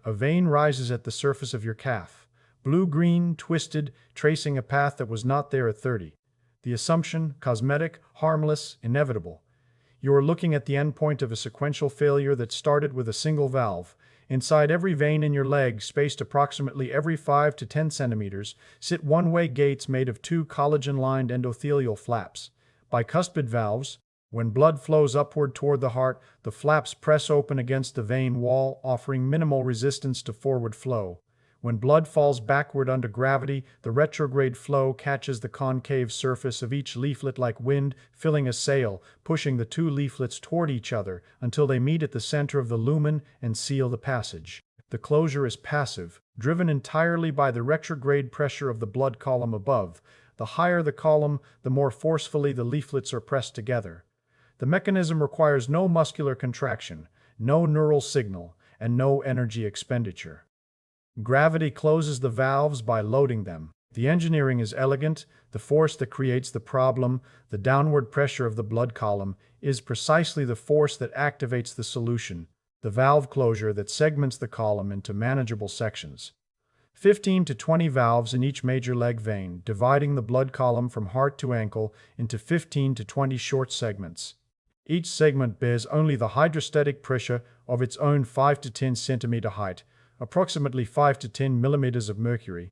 a vein rises at the surface of your calf. Blue-green, twisted, tracing a path that was not there at 30. The assumption, cosmetic, harmless, inevitable. You are looking at the endpoint of a sequential failure that started with a single valve. Inside every vein in your leg, spaced approximately every 5 to 10 centimeters, sit one-way gates made of two collagen-lined endothelial flaps. Bicuspid valves. When blood flows upward toward the heart, the flaps press open against the vein wall, offering minimal resistance to forward flow. When blood falls backward under gravity, the retrograde flow catches the concave surface of each leaflet like wind, filling a sail, pushing the two leaflets toward each other until they meet at the center of the lumen and seal the passage. The closure is passive, driven entirely by the retrograde pressure of the blood column above. The higher the column, the more forcefully the leaflets are pressed together. The mechanism requires no muscular contraction, no neural signal, and no energy expenditure. Gravity closes the valves by loading them. The engineering is elegant. The force that creates the problem, the downward pressure of the blood column, is precisely the force that activates the solution, the valve closure that segments the column into manageable sections. 15 to 20 valves in each major leg vein, dividing the blood column from heart to ankle into 15 to 20 short segments. Each segment bears only the hydrostatic pressure of its own 5 to 10 centimeter height, approximately 5 to 10 millimeters of mercury,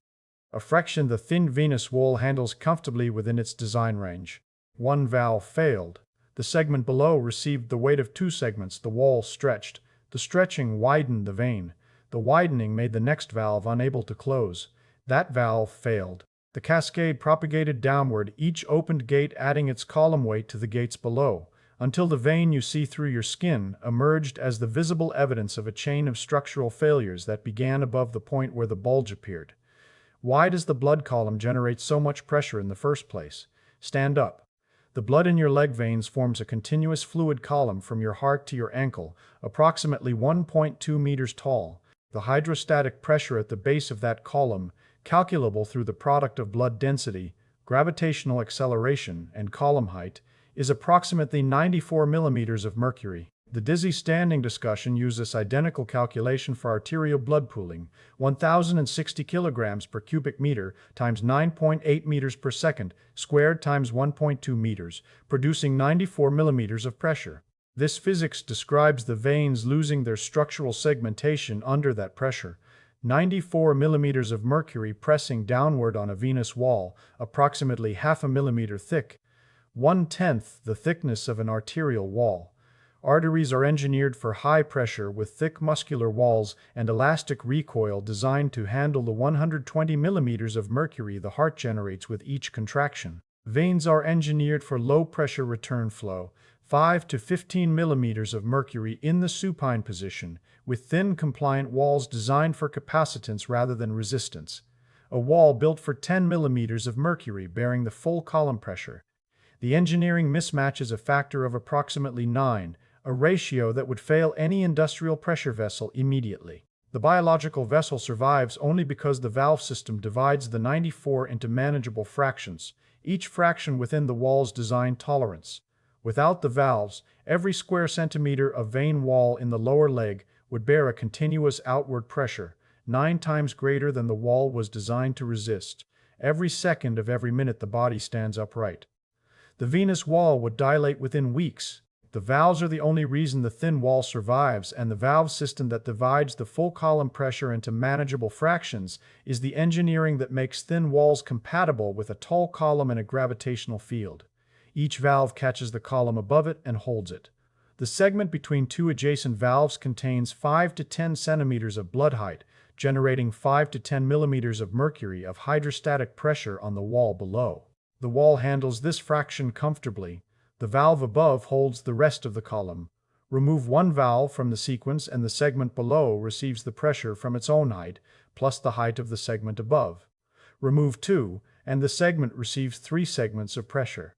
a fraction the thin venous wall handles comfortably within its design range. One valve failed. The segment below received the weight of two segments. The wall stretched. The stretching widened the vein. The widening made the next valve unable to close. That valve failed. The cascade propagated downward, each opened gate adding its column weight to the gates below, until the vein you see through your skin emerged as the visible evidence of a chain of structural failures that began above the point where the bulge appeared. Why does the blood column generate so much pressure in the first place? Stand up. The blood in your leg veins forms a continuous fluid column from your heart to your ankle, approximately 1.2 meters tall. The hydrostatic pressure at the base of that column, calculable through the product of blood density, gravitational acceleration, and column height, is approximately 94 millimeters of mercury. The dizzy standing discussion used this identical calculation for arterial blood pooling, 1,060 kilograms per cubic meter times 9.8 meters per second, squared times 1.2 meters, producing 94 millimeters of pressure. This physics describes the veins losing their structural segmentation under that pressure. 94 millimeters of mercury pressing downward on a venous wall, approximately half a millimeter thick, 1/10 the thickness of an arterial wall. Arteries are engineered for high pressure with thick muscular walls and elastic recoil designed to handle the 120 millimeters of mercury the heart generates with each contraction. Veins are engineered for low pressure return flow, 5 to 15 millimeters of mercury in the supine position, with thin compliant walls designed for capacitance rather than resistance. A wall built for 10 millimeters of mercury bearing the full column pressure. The engineering mismatch is a factor of approximately 9, a ratio that would fail any industrial pressure vessel immediately. The biological vessel survives only because the valve system divides the 94 into manageable fractions, each fraction within the wall's design tolerance. Without the valves, every square centimeter of vein wall in the lower leg would bear a continuous outward pressure, 9 times greater than the wall was designed to resist. Every second of every minute the body stands upright. The venous wall would dilate within weeks. The valves are the only reason the thin wall survives, and the valve system that divides the full column pressure into manageable fractions is the engineering that makes thin walls compatible with a tall column and a gravitational field. Each valve catches the column above it and holds it. The segment between two adjacent valves contains 5 to 10 centimeters of blood height, generating 5 to 10 millimeters of mercury of hydrostatic pressure on the wall below. The wall handles this fraction comfortably. The valve above holds the rest of the column. Remove one valve from the sequence and the segment below receives the pressure from its own height, plus the height of the segment above. Remove two, and the segment receives 3 segments of pressure.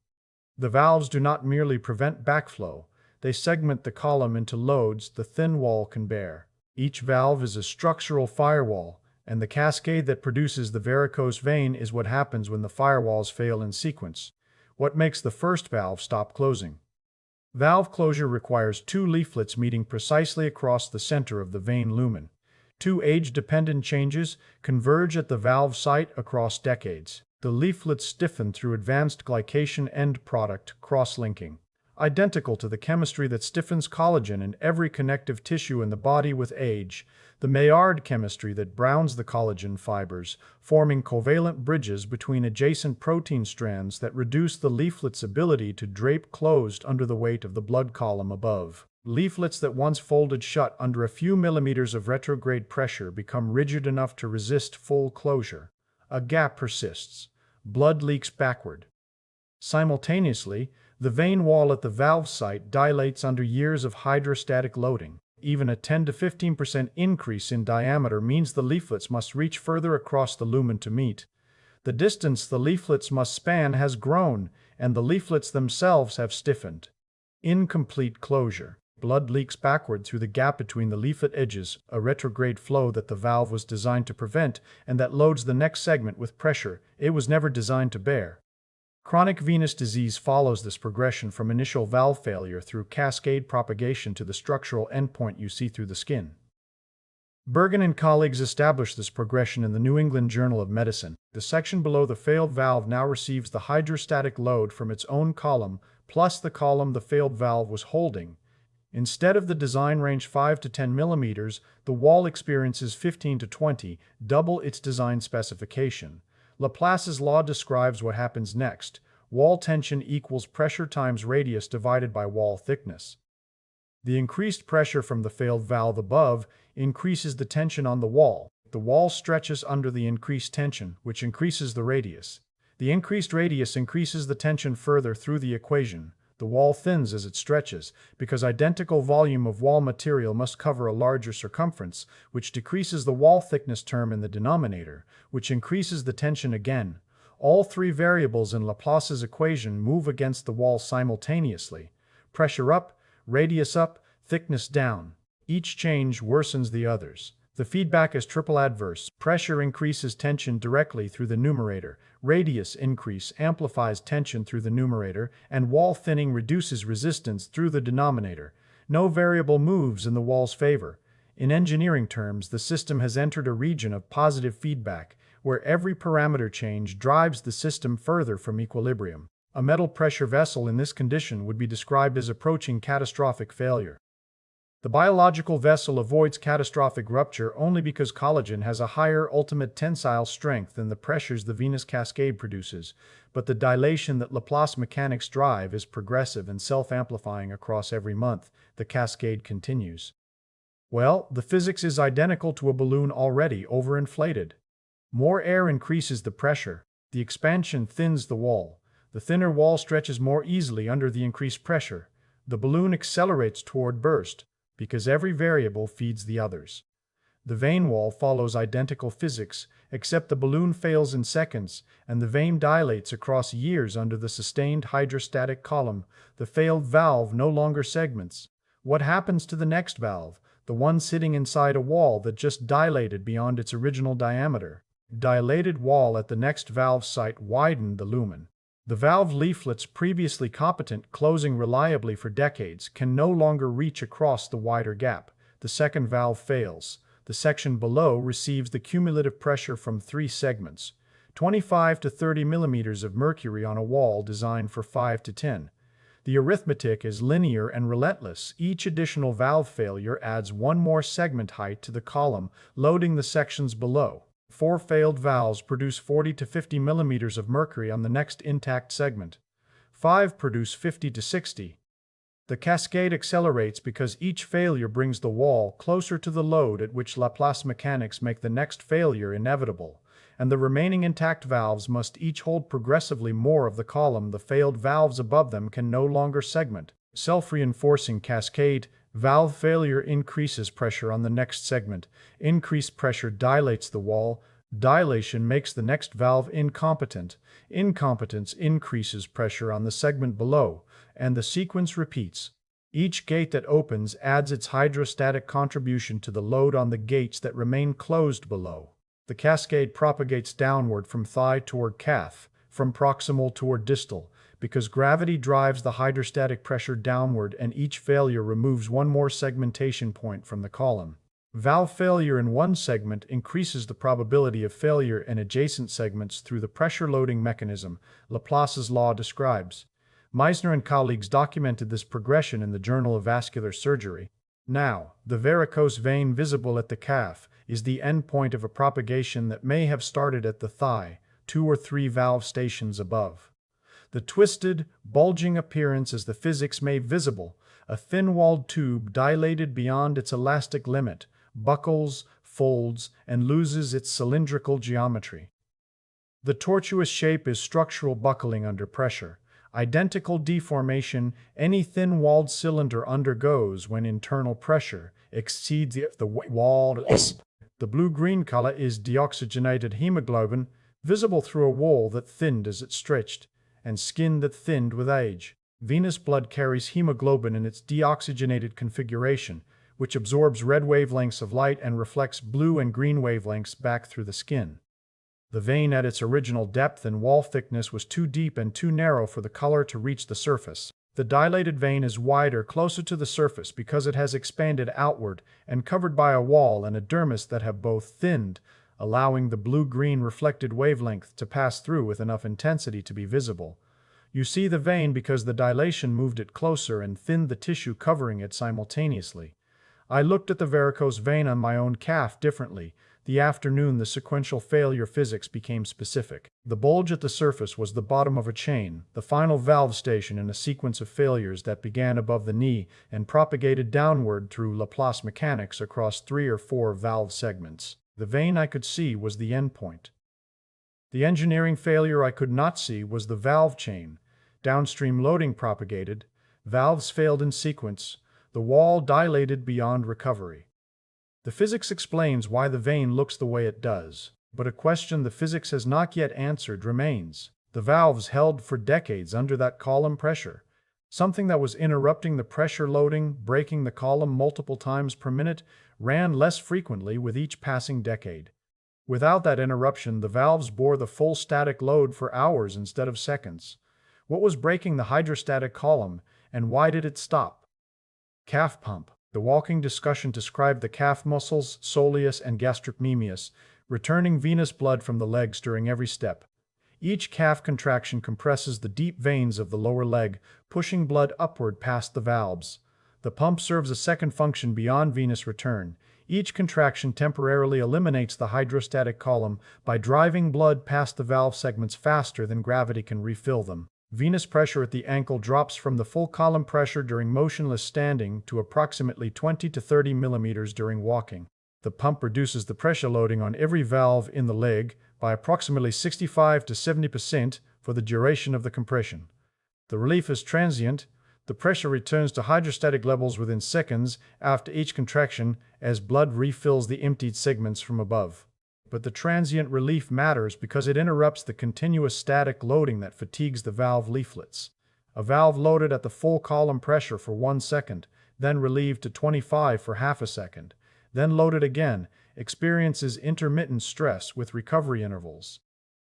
The valves do not merely prevent backflow, they segment the column into loads the thin wall can bear. Each valve is a structural firewall, and the cascade that produces the varicose vein is what happens when the firewalls fail in sequence. What makes the first valve stop closing? Valve closure requires 2 leaflets meeting precisely across the center of the vein lumen. Two age-dependent changes converge at the valve site across decades. The leaflets stiffen through advanced glycation end product cross-linking, identical to the chemistry that stiffens collagen in every connective tissue in the body with age, the Maillard chemistry that browns the collagen fibers, forming covalent bridges between adjacent protein strands that reduce the leaflet's ability to drape closed under the weight of the blood column above. Leaflets that once folded shut under a few millimeters of retrograde pressure become rigid enough to resist full closure. A gap persists. Blood leaks backward. Simultaneously, the vein wall at the valve site dilates under years of hydrostatic loading. Even a 10 to 15% increase in diameter means the leaflets must reach further across the lumen to meet. The distance the leaflets must span has grown, and the leaflets themselves have stiffened. Incomplete closure. Blood leaks backward through the gap between the leaflet edges, a retrograde flow that the valve was designed to prevent and that loads the next segment with pressure it was never designed to bear. Chronic venous disease follows this progression from initial valve failure through cascade propagation to the structural endpoint you see through the skin. Bergen and colleagues established this progression in the New England Journal of Medicine. The section below the failed valve now receives the hydrostatic load from its own column plus the column the failed valve was holding. Instead of the design range 5 to 10 millimeters, the wall experiences 15 to 20, double its design specification. Laplace's law describes what happens next. Wall tension equals pressure times radius divided by wall thickness. The increased pressure from the failed valve above increases the tension on the wall. The wall stretches under the increased tension, which increases the radius. The increased radius increases the tension further through the equation. The wall thins as it stretches, because identical volume of wall material must cover a larger circumference, which decreases the wall thickness term in the denominator, which increases the tension again. All three variables in Laplace's equation move against the wall simultaneously. Pressure up, radius up, thickness down. Each change worsens the others. The feedback is triple adverse. Pressure increases tension directly through the numerator, radius increase amplifies tension through the numerator, and wall thinning reduces resistance through the denominator. No variable moves in the wall's favor. In engineering terms, the system has entered a region of positive feedback, where every parameter change drives the system further from equilibrium. A metal pressure vessel in this condition would be described as approaching catastrophic failure. The biological vessel avoids catastrophic rupture only because collagen has a higher ultimate tensile strength than the pressures the venous cascade produces, but the dilation that Laplace mechanics drive is progressive and self-amplifying across every month. The cascade continues. Well, the physics is identical to a balloon already overinflated. More air increases the pressure. The expansion thins the wall. The thinner wall stretches more easily under the increased pressure. The balloon accelerates toward burst, because every variable feeds the others. The vein wall follows identical physics, except the balloon fails in seconds, and the vein dilates across years under the sustained hydrostatic column. The failed valve no longer segments. What happens to the next valve, the one sitting inside a wall that just dilated beyond its original diameter? Dilated wall at the next valve site widened the lumen. The valve leaflets previously competent, closing reliably for decades, can no longer reach across the wider gap. The second valve fails. The section below receives the cumulative pressure from three segments, 25 to 30 millimeters of mercury on a wall designed for 5 to 10. The arithmetic is linear and relentless. Each additional valve failure adds one more segment height to the column, loading the sections below. 4 failed valves produce 40 to 50 millimeters of mercury on the next intact segment. 5 produce 50 to 60. The cascade accelerates because each failure brings the wall closer to the load at which Laplace mechanics make the next failure inevitable, and the remaining intact valves must each hold progressively more of the column the failed valves above them can no longer segment. Self-reinforcing cascade. Valve failure increases pressure on the next segment. Increased pressure dilates the wall. Dilation makes the next valve incompetent. Incompetence increases pressure on the segment below, and the sequence repeats. Each gate that opens adds its hydrostatic contribution to the load on the gates that remain closed below. The cascade propagates downward from thigh toward calf, from proximal toward distal, because gravity drives the hydrostatic pressure downward and each failure removes one more segmentation point from the column. Valve failure in one segment increases the probability of failure in adjacent segments through the pressure loading mechanism Laplace's law describes. Meissner and colleagues documented this progression in the Journal of Vascular Surgery. Now, the varicose vein visible at the calf is the endpoint of a propagation that may have started at the thigh, 2 or 3 valve stations above. The twisted, bulging appearance is the physics made visible, a thin-walled tube dilated beyond its elastic limit, buckles, folds, and loses its cylindrical geometry. The tortuous shape is structural buckling under pressure, identical deformation any thin-walled cylinder undergoes when internal pressure exceeds the wall. The blue-green color is deoxygenated hemoglobin, visible through a wall that thinned as it stretched, and skin that thinned with age. Venous blood carries hemoglobin in its deoxygenated configuration, which absorbs red wavelengths of light and reflects blue and green wavelengths back through the skin. The vein at its original depth and wall thickness was too deep and too narrow for the color to reach the surface. The dilated vein is wider closer to the surface because it has expanded outward and covered by a wall and a dermis that have both thinned, allowing the blue-green reflected wavelength to pass through with enough intensity to be visible. You see the vein because the dilation moved it closer and thinned the tissue covering it simultaneously. I looked at the varicose vein on my own calf differently. The afternoon the sequential failure physics became specific. The bulge at the surface was the bottom of a chain, the final valve station in a sequence of failures that began above the knee and propagated downward through Laplace mechanics across 3 or 4 valve segments. The vein I could see was the endpoint. The engineering failure I could not see was the valve chain. Downstream loading propagated, valves failed in sequence, the wall dilated beyond recovery. The physics explains why the vein looks the way it does, but a question the physics has not yet answered remains. The valves held for decades under that column pressure, something that was interrupting the pressure loading, breaking the column multiple times per minute, ran less frequently with each passing decade. Without that interruption, the valves bore the full static load for hours instead of seconds. What was breaking the hydrostatic column, and why did it stop? Calf pump. The walking discussion described the calf muscles, soleus and gastrocnemius, returning venous blood from the legs during every step. Each calf contraction compresses the deep veins of the lower leg, pushing blood upward past the valves. The pump serves a second function beyond venous return. Each contraction temporarily eliminates the hydrostatic column by driving blood past the valve segments faster than gravity can refill them. Venous pressure at the ankle drops from the full column pressure during motionless standing to approximately 20 to 30 millimeters during walking. The pump reduces the pressure loading on every valve in the leg by approximately 65 to 70% for the duration of the compression. The relief is transient. The pressure returns to hydrostatic levels within seconds after each contraction as blood refills the emptied segments from above. But the transient relief matters because it interrupts the continuous static loading that fatigues the valve leaflets. A valve loaded at the full column pressure for 1 second, then relieved to 25 for half a second, then loaded again, experiences intermittent stress with recovery intervals.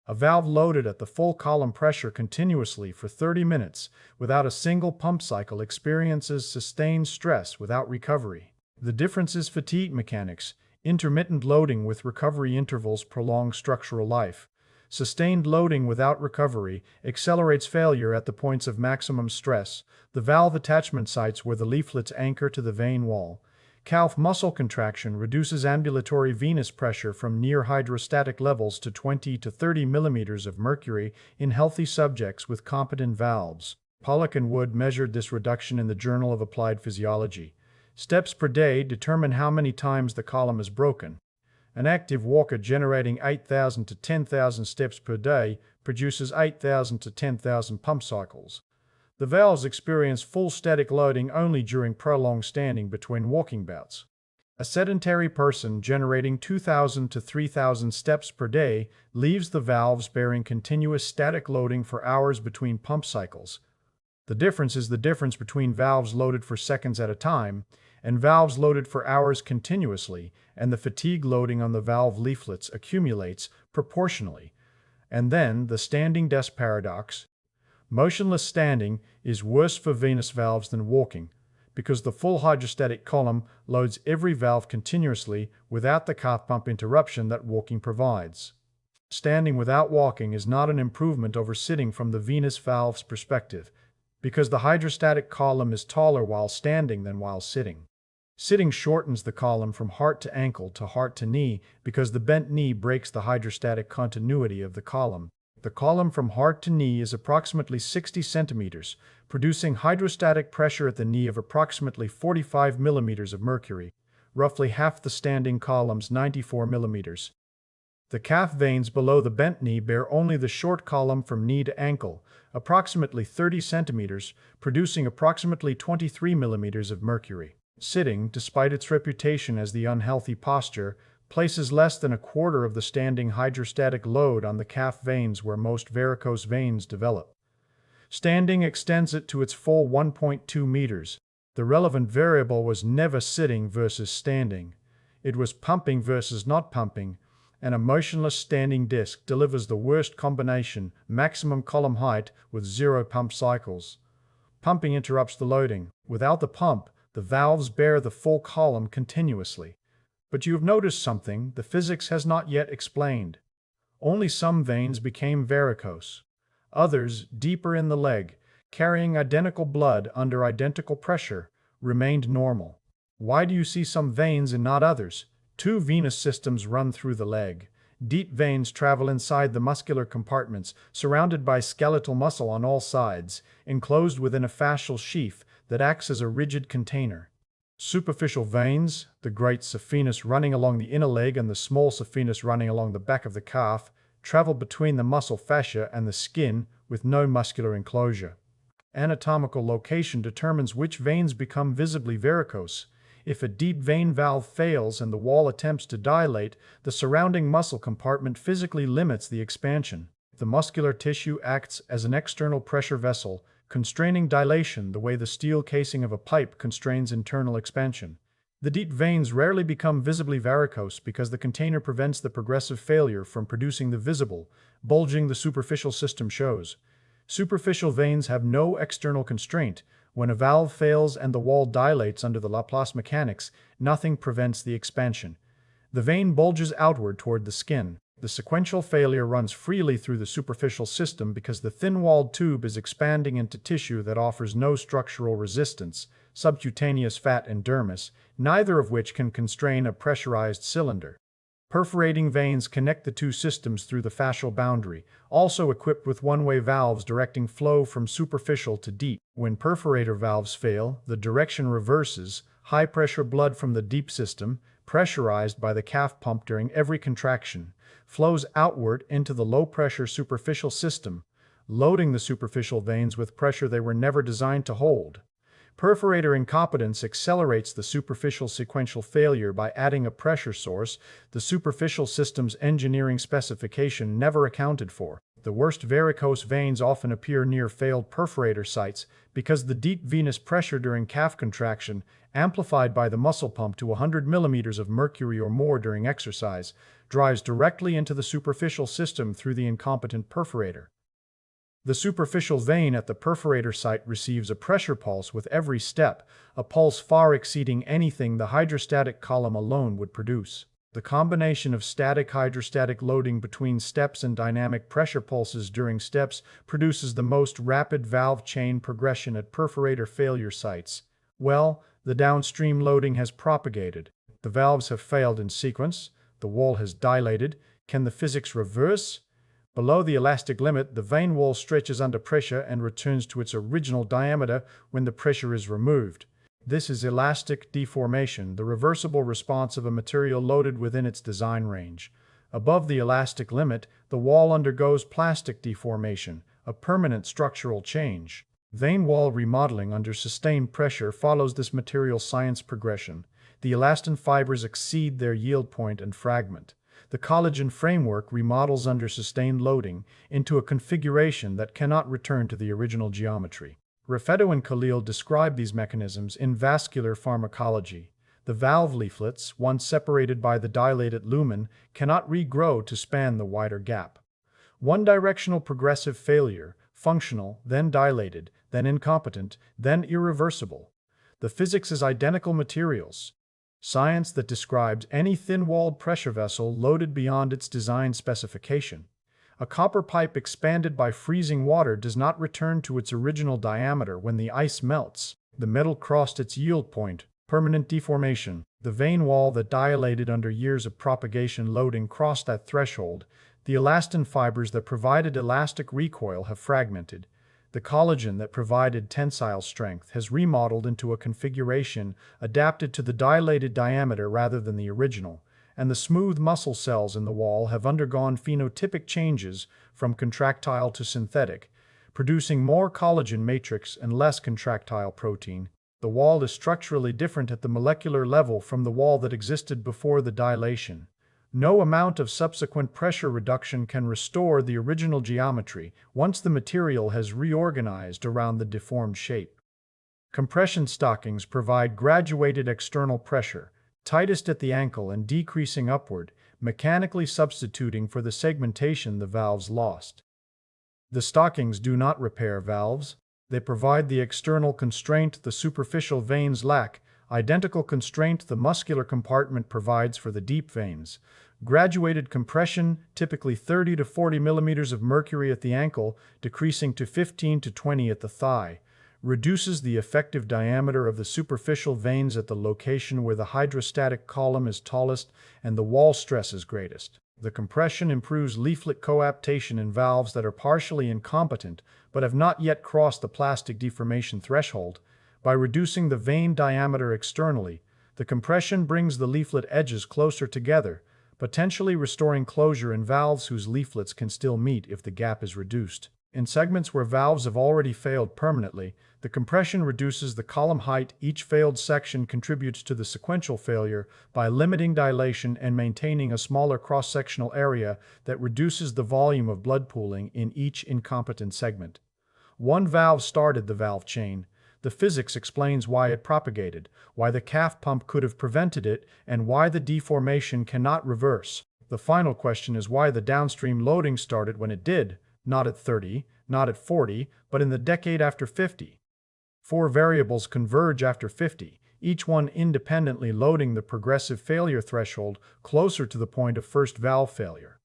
A valve loaded at the full column pressure continuously for 30 minutes without a single pump cycle experiences sustained stress without recovery. The difference is fatigue mechanics. Intermittent loading with recovery intervals prolongs structural life. Sustained loading without recovery accelerates failure at the points of maximum stress, the valve attachment sites where the leaflets anchor to the vein wall. Calf muscle contraction reduces ambulatory venous pressure from near hydrostatic levels to 20 to 30 millimeters of mercury in healthy subjects with competent valves. Pollock and Wood measured this reduction in the Journal of Applied Physiology. Steps per day determine how many times the column is broken. An active walker generating 8,000 to 10,000 steps per day produces 8,000 to 10,000 pump cycles. The valves experience full static loading only during prolonged standing between walking bouts. A sedentary person generating 2,000 to 3,000 steps per day leaves the valves bearing continuous static loading for hours between pump cycles. The difference is the difference between valves loaded for seconds at a time and valves loaded for hours continuously, and the fatigue loading on the valve leaflets accumulates proportionally. And then the standing desk paradox. Motionless standing is worse for venous valves than walking, because the full hydrostatic column loads every valve continuously without the calf pump interruption that walking provides. Standing without walking is not an improvement over sitting from the venous valve's perspective, because the hydrostatic column is taller while standing than while sitting. Sitting shortens the column from heart to ankle to heart to knee because the bent knee breaks the hydrostatic continuity of the column. The column from heart to knee is approximately 60 centimeters, producing hydrostatic pressure at the knee of approximately 45 millimeters of mercury, roughly half the standing column's 94 millimeters. The calf veins below the bent knee bear only the short column from knee to ankle, approximately 30 centimeters, producing approximately 23 millimeters of mercury. Sitting, despite its reputation as the unhealthy posture, places less than a quarter of the standing hydrostatic load on the calf veins where most varicose veins develop. Standing extends it to its full 1.2 meters. The relevant variable was never sitting versus standing. It was pumping versus not pumping, and a motionless standing disc delivers the worst combination, maximum column height, with 0 pump cycles. Pumping interrupts the loading. Without the pump, the valves bear the full column continuously. But you have noticed something the physics has not yet explained. Only some veins became varicose. Others, deeper in the leg, carrying identical blood under identical pressure, remained normal. Why do you see some veins and not others? 2 venous systems run through the leg. Deep veins travel inside the muscular compartments, surrounded by skeletal muscle on all sides, enclosed within a fascial sheath that acts as a rigid container. Superficial veins, the great saphenous running along the inner leg and the small saphenous running along the back of the calf, travel between the muscle fascia and the skin with no muscular enclosure. Anatomical location determines which veins become visibly varicose. If a deep vein valve fails and the wall attempts to dilate, the surrounding muscle compartment physically limits the expansion. The muscular tissue acts as an external pressure vessel, constraining dilation the way the steel casing of a pipe constrains internal expansion. The deep veins rarely become visibly varicose because the container prevents the progressive failure from producing the visible, bulging the superficial system shows. Superficial veins have no external constraint. When a valve fails and the wall dilates under the Laplace mechanics, nothing prevents the expansion. The vein bulges outward toward the skin. The sequential failure runs freely through the superficial system because the thin-walled tube is expanding into tissue that offers no structural resistance, subcutaneous fat and dermis, neither of which can constrain a pressurized cylinder. Perforating veins connect the 2 systems through the fascial boundary, also equipped with one-way valves directing flow from superficial to deep. When perforator valves fail, the direction reverses. High-pressure blood from the deep system, pressurized by the calf pump during every contraction, flows outward into the low-pressure superficial system, loading the superficial veins with pressure they were never designed to hold. Perforator incompetence accelerates the superficial sequential failure by adding a pressure source the superficial system's engineering specification never accounted for. The worst varicose veins often appear near failed perforator sites because the deep venous pressure during calf contraction, amplified by the muscle pump to 100 millimeters of mercury or more during exercise, drives directly into the superficial system through the incompetent perforator. The superficial vein at the perforator site receives a pressure pulse with every step, a pulse far exceeding anything the hydrostatic column alone would produce. The combination of static hydrostatic loading between steps and dynamic pressure pulses during steps produces the most rapid valve chain progression at perforator failure sites. Well, the downstream loading has propagated. The valves have failed in sequence. The wall has dilated. Can the physics reverse? Below the elastic limit, the vein wall stretches under pressure and returns to its original diameter when the pressure is removed. This is elastic deformation, the reversible response of a material loaded within its design range. Above the elastic limit, the wall undergoes plastic deformation, a permanent structural change. Vein wall remodeling under sustained pressure follows this material science progression. The elastin fibers exceed their yield point and fragment. The collagen framework remodels under sustained loading into a configuration that cannot return to the original geometry. Raffetto and Khalil describe these mechanisms in vascular pharmacology. The valve leaflets, once separated by the dilated lumen, cannot regrow to span the wider gap. One-directional progressive failure, functional, then dilated, then incompetent, then irreversible. The physics is identical materials. Science that describes any thin-walled pressure vessel loaded beyond its design specification. A copper pipe expanded by freezing water does not return to its original diameter when the ice melts. The metal crossed its yield point, permanent deformation. The vein wall that dilated under years of propagation loading crossed that threshold. The elastin fibers that provided elastic recoil have fragmented. The collagen that provided tensile strength has remodeled into a configuration adapted to the dilated diameter rather than the original, and the smooth muscle cells in the wall have undergone phenotypic changes from contractile to synthetic, producing more collagen matrix and less contractile protein. The wall is structurally different at the molecular level from the wall that existed before the dilation. No amount of subsequent pressure reduction can restore the original geometry once the material has reorganized around the deformed shape. Compression stockings provide graduated external pressure, tightest at the ankle and decreasing upward, mechanically substituting for the segmentation the valves lost. The stockings do not repair valves. They provide the external constraint the superficial veins lack, identical constraint the muscular compartment provides for the deep veins. Graduated compression, typically 30 to 40 millimeters of mercury at the ankle, decreasing to 15 to 20 at the thigh, reduces the effective diameter of the superficial veins at the location where the hydrostatic column is tallest and the wall stress is greatest. The compression improves leaflet coaptation in valves that are partially incompetent but have not yet crossed the plastic deformation threshold. By reducing the vein diameter externally, the compression brings the leaflet edges closer together, potentially restoring closure in valves whose leaflets can still meet if the gap is reduced. In segments where valves have already failed permanently, the compression reduces the column height. Each failed section contributes to the sequential failure by limiting dilation and maintaining a smaller cross-sectional area that reduces the volume of blood pooling in each incompetent segment. One valve started the valve chain. The physics explains why it propagated, why the calf pump could have prevented it, and why the deformation cannot reverse. The final question is why the downstream loading started when it did, not at 30, not at 40, but in the decade after 50. 4 variables converge after 50, each one independently loading the progressive failure threshold closer to the point of first valve failure.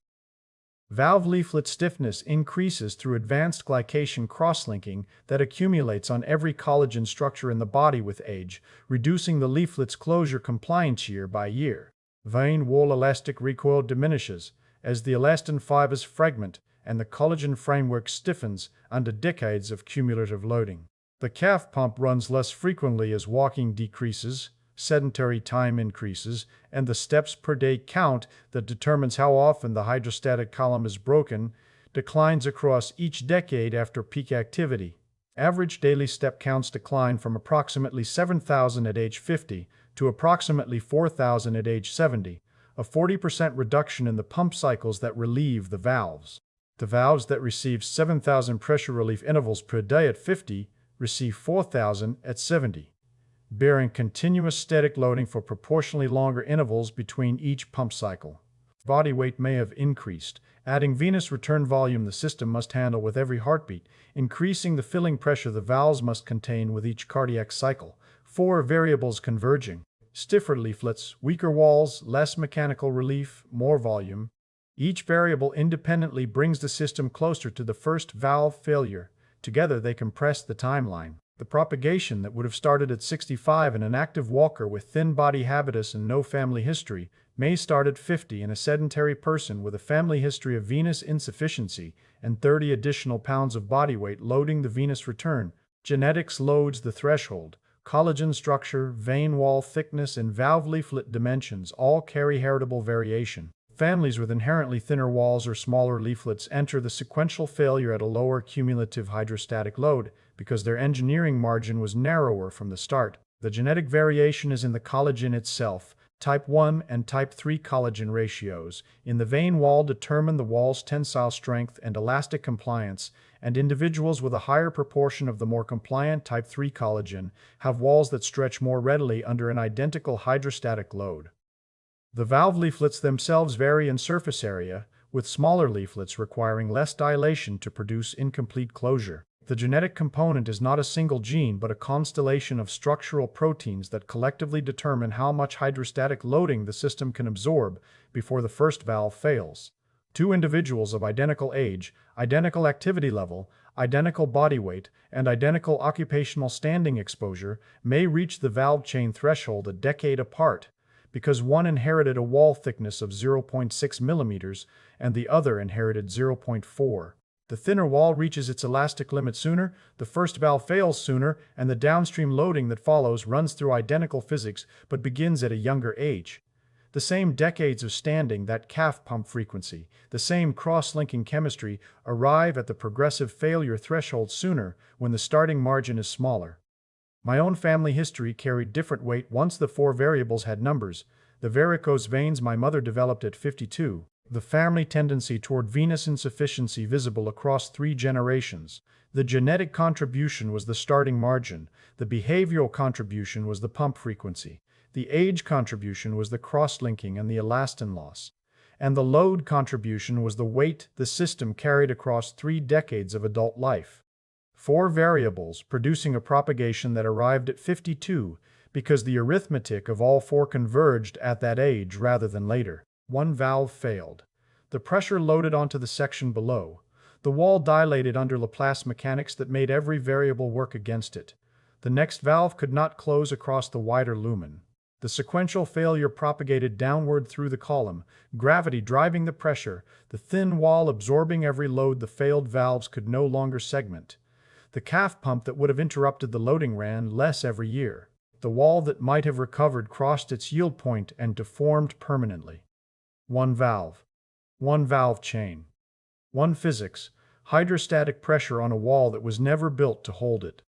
Valve leaflet stiffness increases through advanced glycation cross-linking that accumulates on every collagen structure in the body with age, reducing the leaflet's closure compliance year by year. Vein wall elastic recoil diminishes as the elastin fibers fragment and the collagen framework stiffens under decades of cumulative loading. The calf pump runs less frequently as walking decreases, sedentary time increases, and the steps per day count that determines how often the hydrostatic column is broken declines across each decade after peak activity. Average daily step counts decline from approximately 7,000 at age 50 to approximately 4,000 at age 70, a 40% reduction in the pump cycles that relieve the valves. The valves that receive 7,000 pressure relief intervals per day at 50 receive 4,000 at 70. Bearing continuous static loading for proportionally longer intervals between each pump cycle. Body weight may have increased, adding venous return volume the system must handle with every heartbeat, increasing the filling pressure the valves must contain with each cardiac cycle. 4 variables converging. Stiffer leaflets, weaker walls, less mechanical relief, more volume. Each variable independently brings the system closer to the first valve failure. Together they compress the timeline. The propagation that would have started at 65 in an active walker with thin body habitus and no family history may start at 50 in a sedentary person with a family history of venous insufficiency and 30 additional pounds of body weight loading the venous return. Genetics loads the threshold. Collagen structure, vein wall thickness, and valve leaflet dimensions all carry heritable variation. Families with inherently thinner walls or smaller leaflets enter the sequential failure at a lower cumulative hydrostatic load because their engineering margin was narrower from the start. The genetic variation is in the collagen itself. Type 1 and type 3 collagen ratios in the vein wall determine the wall's tensile strength and elastic compliance, and individuals with a higher proportion of the more compliant type 3 collagen have walls that stretch more readily under an identical hydrostatic load. The valve leaflets themselves vary in surface area, with smaller leaflets requiring less dilation to produce incomplete closure. The genetic component is not a single gene but a constellation of structural proteins that collectively determine how much hydrostatic loading the system can absorb before the first valve fails. Two individuals of identical age, identical activity level, identical body weight, and identical occupational standing exposure may reach the valve chain threshold a decade apart, because one inherited a wall thickness of 0.6 millimeters and the other inherited 0.4. The thinner wall reaches its elastic limit sooner, the first valve fails sooner, and the downstream loading that follows runs through identical physics but begins at a younger age. The same decades of standing, that calf pump frequency, the same cross-linking chemistry arrive at the progressive failure threshold sooner when the starting margin is smaller. My own family history carried different weight once the four variables had numbers. The varicose veins my mother developed at 52, the family tendency toward venous insufficiency visible across 3 generations. The genetic contribution was the starting margin, the behavioral contribution was the pump frequency, the age contribution was the cross-linking and the elastin loss, and the load contribution was the weight the system carried across 3 decades of adult life. 4 variables producing a propagation that arrived at 52 because the arithmetic of all 4 converged at that age rather than later. One valve failed. The pressure loaded onto the section below. The wall dilated under Laplace mechanics that made every variable work against it. The next valve could not close across the wider lumen. The sequential failure propagated downward through the column, gravity driving the pressure, the thin wall absorbing every load the failed valves could no longer segment. The calf pump that would have interrupted the loading ran less every year. The wall that might have recovered crossed its yield point and deformed permanently. One valve chain. One physics, hydrostatic pressure on a wall that was never built to hold it.